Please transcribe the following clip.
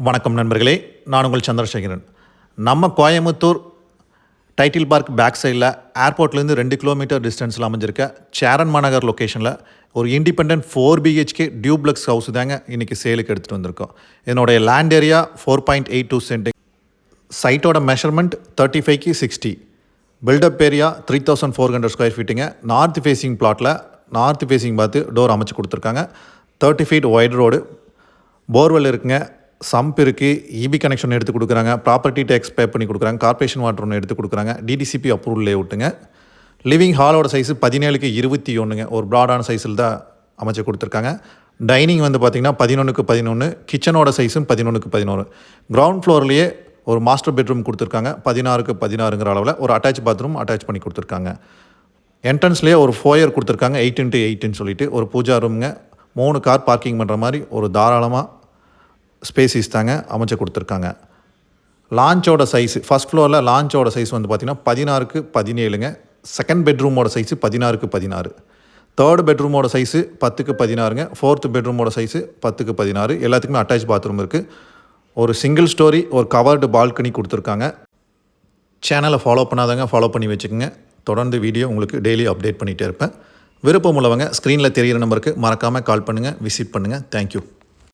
வணக்கம் நண்பர்களே, நான் உங்கள் சந்திரசேகரன். நம்ம கோயம்புத்தூர் டைட்டில் பார்க் பேக் சைடில் ஏர்போர்ட்லேருந்து 2 கிலோமீட்டர் டிஸ்டன்ஸில் அமைஞ்சிருக்க சேரன் மாநகர் லொக்கேஷனில் ஒரு இண்டிபெண்ட் 4 BHK டியூப்ளெக்ஸ் ஹவுஸ் தாங்க இன்றைக்கி சேலுக்கு எடுத்துகிட்டு வந்திருக்கோம். இதனுடைய லேண்ட் ஏரியா 4.82 சென்ட், சைட்டோட மெஷர்மெண்ட் 35க்கு 60, பில்டப் ஏரியா 3400 ஸ்கொயர் ஃபீட்டுங்க. நார்த் ஃபேஸிங் பிளாட்டில் நார்த் ஃபேஸிங் பார்த்து டோர் அமைச்சு கொடுத்துருக்காங்க. 30 ஃபீட் ஒய்ட் ரோடு, போர்வெல் இருக்குங்க, சம்ப் இருக்குது, இபி கனெக்ஷன் எடுத்து கொடுக்குறாங்க, ப்ராப்பர்ட்டி டேக்ஸ் பே பண்ணி கொடுக்குறாங்க, கார்பரேஷன் வாட்டர் ஒன்று எடுத்து கொடுக்குறாங்க, டிடிசிபி அப்ரூவல் லேஅவுட்டுங்க. லிவிங் ஹாலோட சைஸு 17க்கு 21ங்க, ஒரு ப்ராடான சைஸில் தான் அமைச்சு கொடுத்துருக்காங்க. டைனிங் வந்து பார்த்திங்கன்னா 11க்கு 11, கிச்சனோட சைஸும் 11க்கு 11. கிரவுண்ட் ஃப்ளோர்லேயே ஒரு மாஸ்டர் பெட்ரூம் கொடுத்துருக்காங்க, 16க்கு 16ங்கிற அளவில் ஒரு அட்டாச் பாத்ரூம் அட்டாச் பண்ணி கொடுத்துருக்காங்க. என்ட்ரன்ஸ்லேயே ஒரு ஃபோயர் கொடுத்துருக்காங்க, 8x8ன்னு சொல்லிட்டு ஒரு பூஜா ரூமுங்க. 3 கார் பார்க்கிங் பண்ணுற மாதிரி ஒரு தாராளமாக ஸ்பேசிஸ் தாங்க அமைச்சு கொடுத்துருக்காங்க. லான்ச்சோட சைஸு ஃபஸ்ட் ஃப்ளோரில் லான்ச்சோட சைஸ் வந்து பார்த்திங்கன்னா 16க்கு 17ங்க. செகண்ட் பெட்ரூமோட சைஸு 16க்கு 16. தேர்ட் பெட்ரூமோட சைஸு 10க்கு 16ங்க. ஃபோர்த் பெட்ரூமோட சைஸு 10க்கு 16. எல்லாத்துக்குமே அட்டாச் பாத்ரூம் இருக்குது. ஒரு சிங்கிள் ஸ்டோரி ஒரு கவர்டு பால்கனி கொடுத்துருக்காங்க. சேனலை ஃபாலோ பண்ணாதவங்க ஃபாலோ பண்ணி வச்சுக்கோங்க. தொடர்ந்து வீடியோ உங்களுக்கு டெய்லி அப்டேட் பண்ணிகிட்டே இருப்பேன். விருப்பம் உள்ளவங்க ஸ்க்ரீனில் தெரிகிற நம்பருக்கு மறக்காமல் கால் பண்ணுங்கள், விசிட் பண்ணுங்கள். தேங்க்யூ.